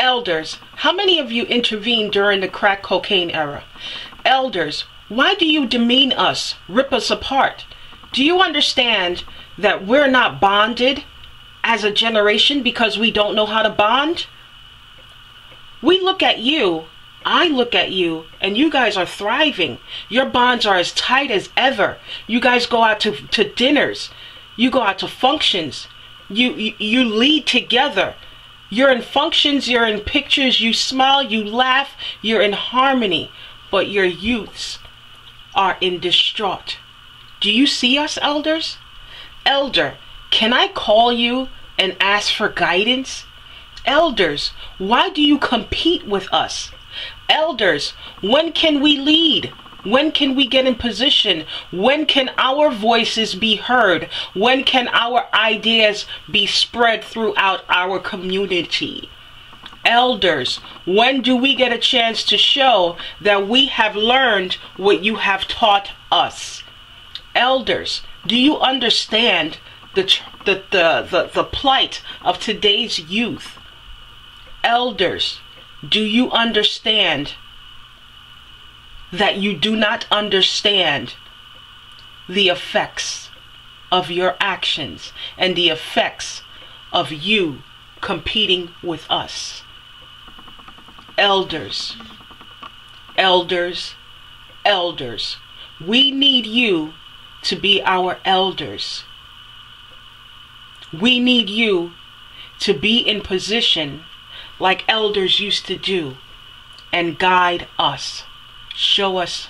Elders, how many of you intervened during the crack cocaine era? Elders, why do you demean us, rip us apart? Do you understand that we're not bonded as a generation because we don't know how to bond? We look at you, I look at you, and you guys are thriving. Your bonds are as tight as ever. You guys go out to dinners. You go out to functions. You lead together. You're in functions, you're in pictures, you smile, you laugh, you're in harmony. But your youths are in distraught. Do you see us, elders? Elder, can I call you and ask for guidance? Elders, why do you compete with us? Elders, when can we lead? When can we get in position? When can our voices be heard? When can our ideas be spread throughout our community? Elders, when do we get a chance to show that we have learned what you have taught us? Elders, do you understand the plight of today's youth? Elders, do you understand that you do not understand the effects of your actions and the effects of you competing with us? Elders, elders, elders, we need you to be our elders. We need you to be in position like elders used to do and guide us. Show us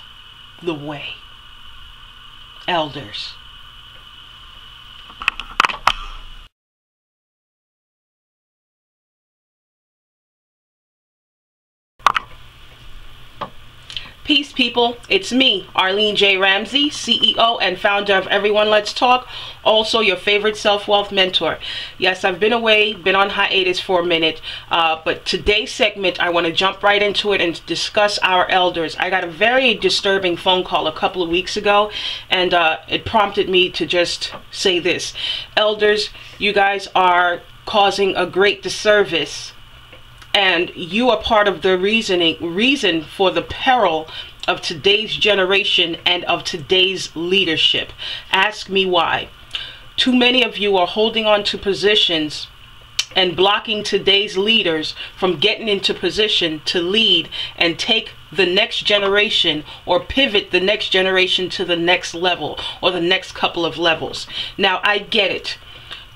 the way. Elders. Peace, people. It's me, Arlene J. Ramsey, CEO and founder of Everyone Let's Talk, also your favorite self-wealth mentor. Yes, I've been away, been on hiatus for a minute, but today's segment, I want to jump right into it and discuss our elders. I got a very disturbing phone call a couple of weeks ago, and it prompted me to just say this. Elders, you guys are causing a great disservice, and you are part of the reason for the peril of today's generation and of today's leadership. Ask me why. Too many of you are holding on to positions and blocking today's leaders from getting into position to lead and take the next generation or pivot the next generation to the next level or the next couple of levels. Now, I get it.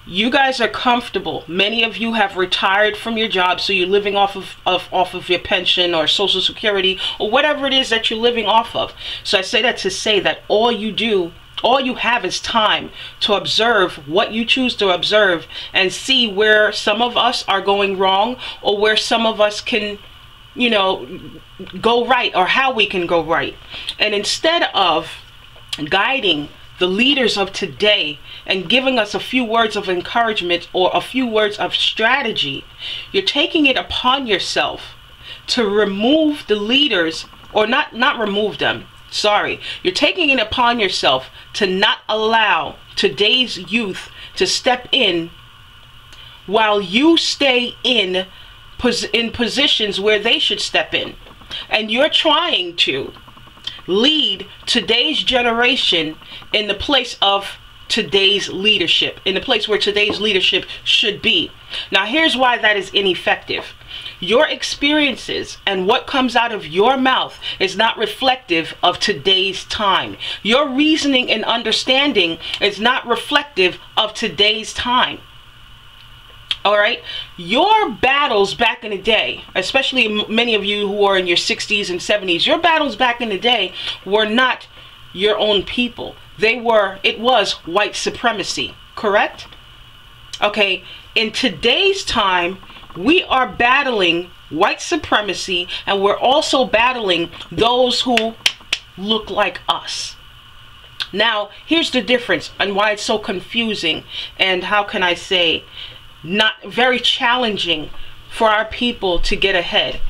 You guys are comfortable. Many of you have retired from your job, so you're living off of your pension or Social Security or whatever it is that you're living off of. So I say that to say that all you have is time to observe what you choose to observe and see where some of us are going wrong or where some of us can, you know, go right, or how we can go right. And instead of guiding the leaders of today and giving us a few words of encouragement or a few words of strategy, you're taking it upon yourself to remove the leaders, or not remove them. Sorry, you're taking it upon yourself to not allow today's youth to step in while you stay in positions where they should step in. And you're trying to lead today's generation in the place of today's leadership, in the place where today's leadership should be. Now, here's why that is ineffective. Your experiences and what comes out of your mouth is not reflective of today's time. Your reasoning and understanding is not reflective of today's time. All right, your battles back in the day, especially many of you who are in your 60s and 70s, your battles back in the day were not your own people. It was white supremacy, correct? Okay, in today's time, we are battling white supremacy, and we're also battling those who look like us. Now, here's the difference and why it's so confusing, and how can I say, not very challenging for our people to get ahead.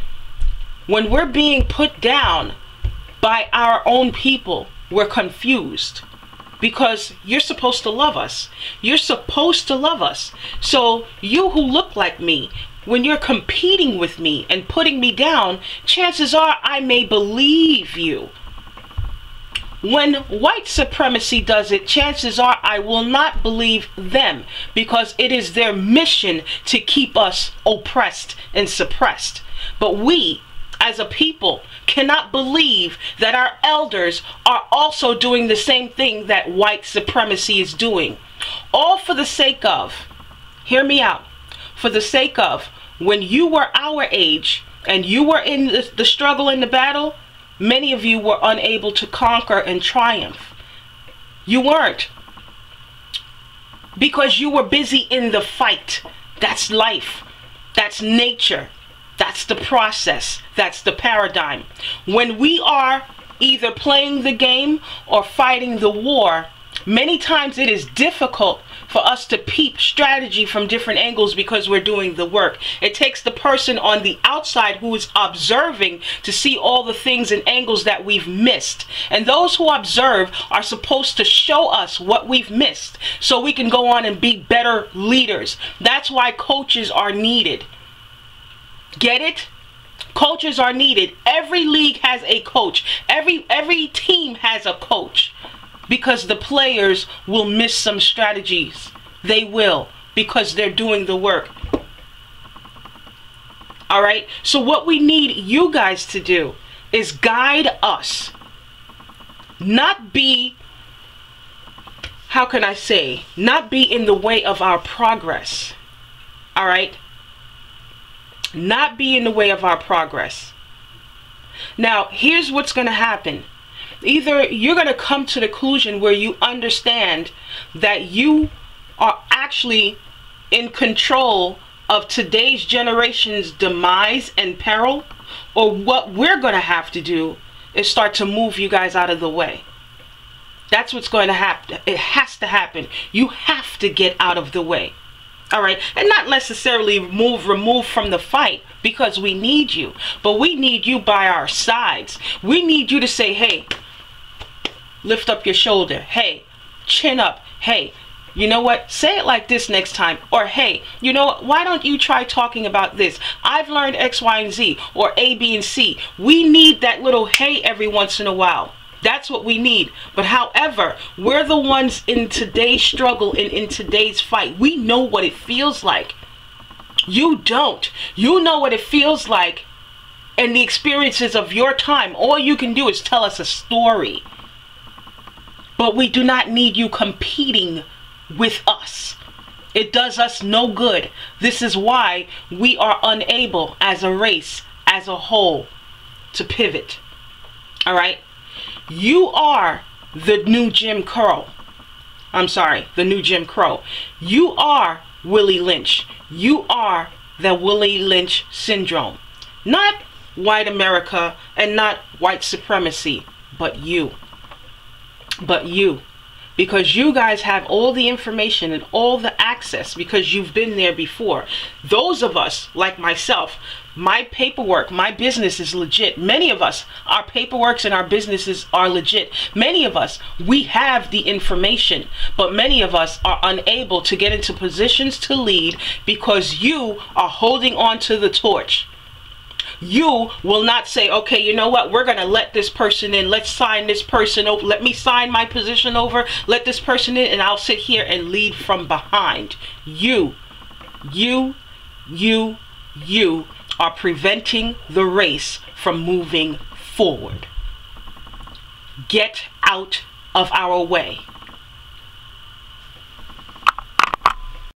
When we're being put down by our own people, we're confused, because you're supposed to love us. You're supposed to love us. So you who look like me, when you're competing with me and putting me down, chances are I may believe you. When white supremacy does it, chances are I will not believe them, because it is their mission to keep us oppressed and suppressed. But we, as a people, cannot believe that our elders are also doing the same thing that white supremacy is doing. All for the sake of, hear me out, for the sake of, when you were our age and you were in the struggle and the battle, many of you were unable to conquer and triumph. You weren't. Because you were busy in the fight. That's life. That's nature. That's the process. That's the paradigm. When we are either playing the game or fighting the war, many times it is difficult for us to peep strategy from different angles because we're doing the work. It takes the person on the outside who is observing to see all the things and angles that we've missed. And those who observe are supposed to show us what we've missed so we can go on and be better leaders. That's why coaches are needed. Get it? Coaches are needed. Every league has a coach. Every team has a coach. Because the players will miss some strategies. They will, because they're doing the work. All right? So what we need you guys to do is guide us. Not be, how can I say, not be in the way of our progress. All right? Not be in the way of our progress. Now, here's what's going to happen. Either you're going to come to the conclusion where you understand that you are actually in control of today's generation's demise and peril, or what we're going to have to do is start to move you guys out of the way. That's what's going to happen. It has to happen. You have to get out of the way. All right, and not necessarily remove from the fight, because we need you, but we need you by our sides. We need you to say, hey, lift up your shoulder. Hey, chin up. Hey, you know what? Say it like this next time. Or, hey, you know what? Why don't you try talking about this? I've learned X, Y, and Z, or A, B, and C. We need that little hey every once in a while. That's what we need. But however, we're the ones in today's struggle and in today's fight. We know what it feels like. You don't. You know what it feels like and the experiences of your time. All you can do is tell us a story. But we do not need you competing with us. It does us no good. This is why we are unable as a race, as a whole, to pivot. All right? You are the new Jim Crow. I'm sorry, the new Jim Crow. You are Willie Lynch. You are the Willie Lynch syndrome. Not white America and not white supremacy, but you. But you. Because you guys have all the information and all the access because you've been there before. Those of us, like myself, my paperwork, my business is legit. Many of us, our paperworks and our businesses are legit. Many of us, we have the information, but many of us are unable to get into positions to lead because you are holding on to the torch. You will not say, okay, you know what, we're going to let this person in. Let's sign this person over. Let me sign my position over. Let this person in, and I'll sit here and lead from behind. You are preventing the race from moving forward. Get out of our way.